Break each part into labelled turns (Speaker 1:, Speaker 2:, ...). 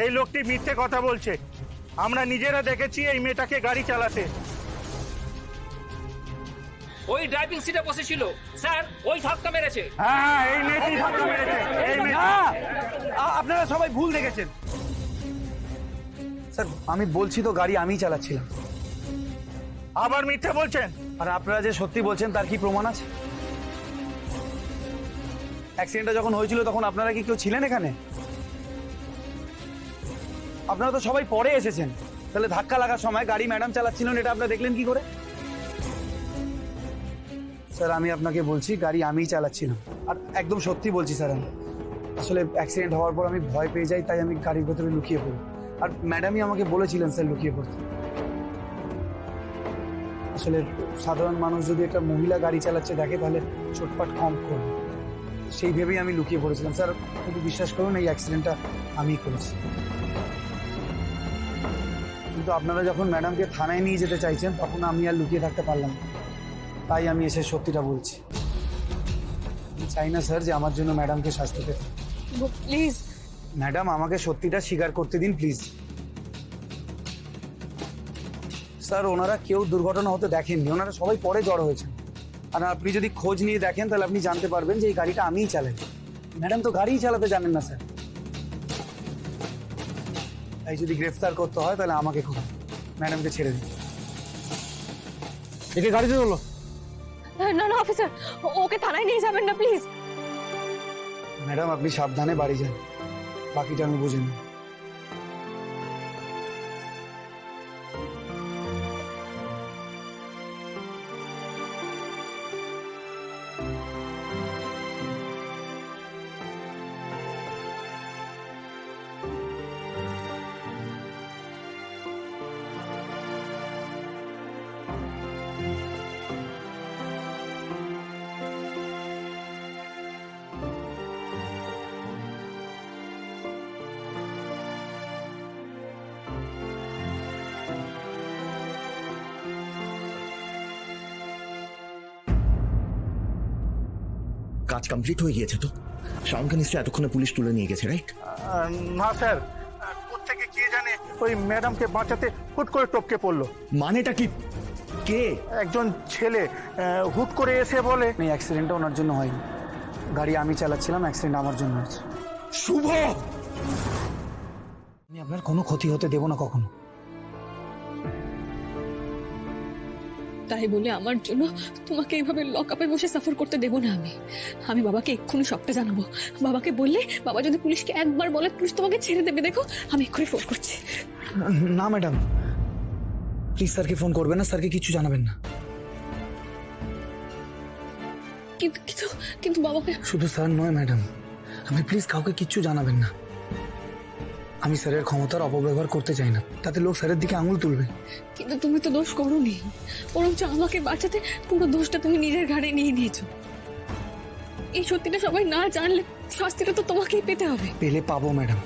Speaker 1: এই লোকটি মিথ্যে কথা বলছে। আমরা নিজেরা দেখেছি এই মেয়েটাকে গাড়ি চালাতে।
Speaker 2: ওই ড্রাইভিং সিটে বসেছিল স্যার, ওই ধাক্কা মেরেছে।
Speaker 1: হ্যাঁ, এই মেয়েটি ধাক্কা মেরেছে। এই মেয়ে।
Speaker 3: আপনারা সবাই ভুল দেখেছেন স্যার। আমি বলছি তো গাড়ি আমিই চালাচ্ছিলাম।
Speaker 1: আবার মিথ্যে বলছেন?
Speaker 3: আর আপনারা যে সত্যি বলছেন তার কি প্রমাণ আছে? অ্যাক্সিডেন্টটা যখন হয়েছিল তখন আপনারা কি কেউ ছিলেন এখানে? আপনারা তো সবাই পরে এসেছেন, তাহলে ধাক্কা লাগার সময় গাড়ি ম্যাডাম চালাচ্ছিলেন, এটা আপনারা দেখলেন কি করে? স্যার আমি আপনাকে বলছি গাড়ি আমিই চালাচ্ছিলাম, আর একদম সত্যি বলছি স্যার। আমি আসলে অ্যাক্সিডেন্ট হওয়ার পর আমি ভয় পেয়ে যাই, তাই আমি গাড়ির ভেতরে লুকিয়ে পড়ি। আর ম্যাডামই আমাকে বলেছিলেন স্যার লুকিয়ে পড়তে। আসলে সাধারণ মানুষ যদি একটা মহিলা গাড়ি চালাচ্ছে দেখে তাহলে চোটপাট কম করবে, সেই ভেবেই আমি লুকিয়ে পড়েছিলাম। স্যার কিন্তু বিশ্বাস করুন এই অ্যাক্সিডেন্টটা আমিই করেছি। কিন্তু আপনারা যখন ম্যাডামকে থানায় নিয়ে যেতে চাইছেন তখন আমি আর লুকিয়ে থাকতে পারলাম না, তাই আমি এসে সত্যিটা বলছি। আমি চাই না স্যার যে আমার জন্য ম্যাডামকে শাস্তি পেতে।
Speaker 4: প্লিজ
Speaker 3: ম্যাডাম আমাকে সত্যিটা স্বীকার করতে দিন প্লিজ। স্যার ওনারা কেউ দুর্ঘটনা হতে দেখেননি, ওনারা সবাই পরে জড়ো হয়েছেন। আর আপনি যদি খোঁজ নিয়ে দেখেন তাহলে আপনি জানতে পারবেন যে এই গাড়িটা আমিই চালাই। ম্যাডাম তো গাড়িই চালাতে জানেন না স্যার। তাই যদি গ্রেফতার করতে হয় তাহলে আমাকে করুন, ম্যাডামকে ছেড়ে দিন। একে গাড়িতে তোলো।
Speaker 4: না না অফিসার, ওকে থানায় নিয়ে যাবেন না প্লিজ।
Speaker 3: ম্যাডাম আপনি সাবধানে বাড়ি যান, বাকিটা আমি বুঝে নিই।
Speaker 5: কাজ কমপ্লিট হয়ে গিয়েছে তো? শাওনকে নিশ্চয়ই এতক্ষণে পুলিশ তুলে নিয়ে গেছে, রাইট?
Speaker 1: না স্যার, কোত্থেকে কে জানে ওই ম্যাডামকে বাঁচাতে হুট করে টপকে পড়লো।
Speaker 5: মানেটা কি? কে?
Speaker 1: একজন ছেলে হুট করে এসে বলে
Speaker 3: এই অ্যাক্সিডেন্টটা ওনার জন্য হয়নি, গাড়ি আমি চালাচ্ছিলাম, অ্যাক্সিডেন্ট আমার জন্য হয়েছে।
Speaker 5: শুভ!
Speaker 3: আমি আপনার কোনো ক্ষতি হতে দেব না কখনো।
Speaker 4: তাই বলে আমার জন্য তোমাকে এইভাবে লকআপে বসে সাফার করতে দেব না। আমি বাবাকে এক্ষুনি সবটা জানাবো। বাবাকে বললে বাবা যদি পুলিশকে একবার বলে পুলিশ তোমাকে ছেড়ে দেবে। দেখো আমি এক্ষুনি ফোন করছি।
Speaker 3: না ম্যাডাম প্লিজ স্যারকে ফোন করবেন না, স্যারকে কিছু জানাবেন না।
Speaker 4: কিন্তু কিন্তু কিন্তু বাবাকে
Speaker 3: শুধু স্যার নয় ম্যাডাম, আপনি প্লিজ কাউকে কিচ্ছু জানাবেন না। আমি স্যারের ক্ষমতার অপব্যবহার করতে চাই না, তাতে লোক স্যারের দিকে আঙুল তুলবে।
Speaker 4: কিন্তু তুমি তো দোষ করোনি, বরঞ্চ আমাকে বাঁচাতে পুরো দোষটা তুমি নিজের ঘাড়ে নিয়ে নিয়েছো। এই সত্যিটা সবাই না জানলে শাস্তিটা তো তোমাকেই পেতে হবে।
Speaker 3: পেলে পাবো ম্যাডাম,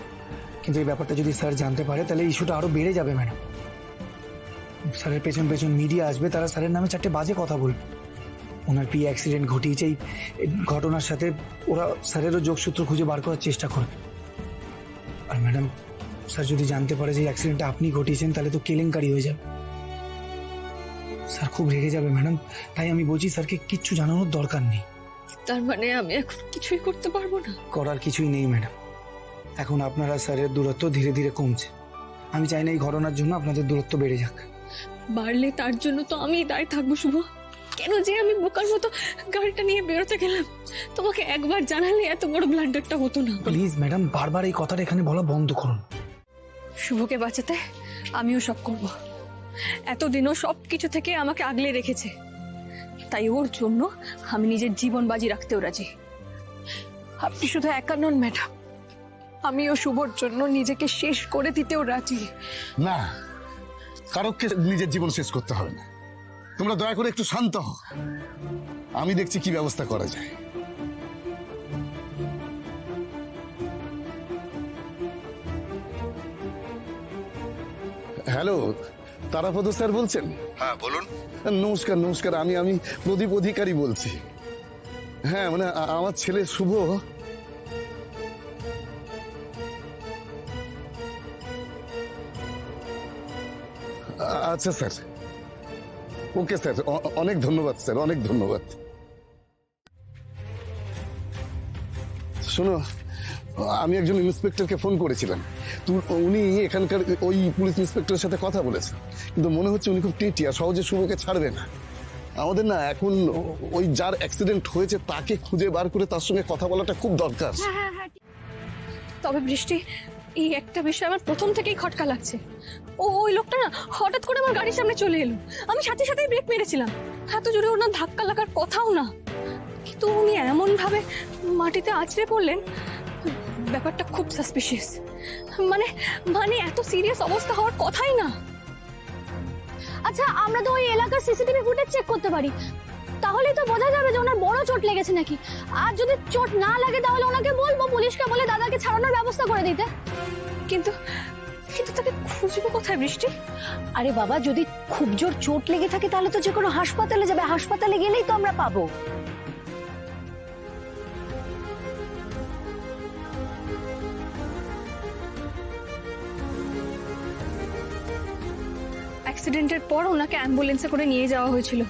Speaker 3: কিন্তু এই ব্যাপারটা যদি স্যার জানতে পারে তাহলে ইস্যুটা আরো বেড়ে যাবে ম্যাডাম। স্যারের পেছন পেছন মিডিয়া আসবে, তারা স্যারের নামে চারটে বাজে কথা বলবে। ওনার কি অ্যাক্সিডেন্ট ঘটিয়েছে এই ঘটনার সাথে ওরা স্যারেরও যোগসূত্র খুঁজে বার করার চেষ্টা করবে। আর ম্যাডাম স্যার যদি জানতে পারে যে অ্যাক্সিডেন্টটা আপনি ঘটিয়েছেন তাহলে তো কেলেঙ্কারি হয়ে যাবে, স্যার খুব রেগে যাবে ম্যাডাম। তাই আমি বলছি স্যারকে কিচ্ছু জানানোর দরকার নেই।
Speaker 4: তার মানে আমি এখন কিছুই করতে পারবো না?
Speaker 3: করার কিছুই নেই ম্যাডাম, এখন আপনারা স্যারের দূরত্ব ধীরে ধীরে কমছে। আমি চাই না এই ঘটনার জন্য আপনাদের দূরত্ব বেড়ে যাক।
Speaker 4: বাড়লে তার জন্য তো আমি দায়ী থাকবো শুভ। কেন যে আমি বোকার মতো গাড়িটা নিয়ে বেরোতে গেলাম? তোমাকে একবার জানালে এত বড় ব্লান্ডারটা হতো না।
Speaker 3: প্লিজ ম্যাডাম বারবার এই কথাটা এখানে বলা বন্ধ করুন।
Speaker 4: শুভকে বাঁচাতে আমিও সব করব। এতদিনও সব কিছু থেকে আমাকে আগলে রেখেছে, তাই ওর জন্য আমি নিজের জীবন বাজি রাখতেও রাজি। আপনি শুধু একা নন ম্যাডাম, আমিও শুভর জন্য নিজেকে শেষ করে দিতেও রাজি।
Speaker 6: না, কারোকে নিজের জীবন শেষ করতে হবে না। তোমরা দয়া করে একটু শান্ত হও, আমি দেখছি কি ব্যবস্থা করা যায়। হ্যালো, তারাপদ স্যার বলছেন?
Speaker 7: হ্যাঁ বলুন।
Speaker 6: নমস্কার নমস্কার, আমি প্রদীপ অধিকারী বলছি। হ্যাঁ মানে আমার ছেলে শুভ। আচ্ছা স্যার, ওকে স্যার, অনেক ধন্যবাদ স্যার, অনেক ধন্যবাদ। শোনো, আমি একজন ইন্সপেক্টরকে ফোন করেছিলাম, তো উনি এখানকার ওই পুলিশ ইন্সপেক্টরের সাথে কথা বলেছেন, কিন্তু মনে হচ্ছে উনি খুব টেটিয়া, সহজে শুভকে ছাড়বে না। আমাদের না এখন ওই যার অ্যাক্সিডেন্ট হয়েছে তাকে খুঁজে বার করে তার সঙ্গে কথা বলাটা খুব দরকার।
Speaker 4: তবে বৃষ্টি, এই একটা বিষয় আমার প্রথম থেকেই খটকা লাগছে। ওই লোকটা না হঠাৎ করে আমার গাড়ির সামনে চলে এলো, আমি সাথে সাথেই ব্রেক মেরেছিলাম, এত জোরে ওর না ধাক্কা লাগার কথাও না, কিন্তু উনি এমন ভাবে মাটিতে আছড়ে পড়লেন, ব্যাপারটা খুব সাসপিশিয়াস। মানে মানে এত সিরিয়াস অবস্থা হওয়ার কথাই না।
Speaker 7: আচ্ছা, আমরা তো ওই এলাকার সিসিটিভি ফুটেজ চেক করতে পারি, তাহলে তো বোঝা যাবে যে ওনার বড় চোট লেগেছে নাকি। আর যদি চোট না লাগে তাহলে ওনাকে বলবো, পুলিশকে বলে দাদাকে ছাড়ানোর ব্যবস্থা করে দিতে।
Speaker 4: কিন্তু কিন্তু তাকে খুঁজবো কোথায় বৃষ্টি?
Speaker 7: আরে বাবা, যদি খুব জোর চোট লেগে থাকে তাহলে তো যে কোনো হাসপাতালে যাবে, হাসপাতালে গেলেই তো আমরা পাবো।
Speaker 4: অ্যাক্সিডেন্টের পর ওনাকে অ্যাম্বুলেন্সে করে নিয়ে যাওয়া হয়েছিল,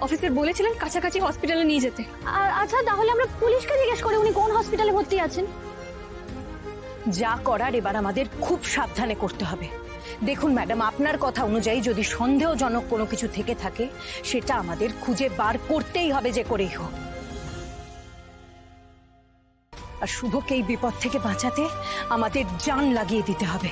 Speaker 4: অফিসার বলেছিলেন কাছাকাছি হসপিটালে নিয়ে যেতে।
Speaker 7: আর আচ্ছা, তাহলে আমরা পুলিশকে জিজ্ঞেস করি উনি কোন হসপিটালে ভর্তি আছেন।
Speaker 8: যা করার এবার আমাদের খুব সাবধানে করতে হবে। দেখুন ম্যাডাম, আপনার কথা অনুযায়ী যদি সন্দেহজনক কোনো কিছু থেকে থাকে সেটা আমাদের খুঁজে বার করতেই হবে, যে করেই হোক। আর শুভকে এই বিপদ থেকে বাঁচাতে আমাদের জান লাগিয়ে দিতে হবে।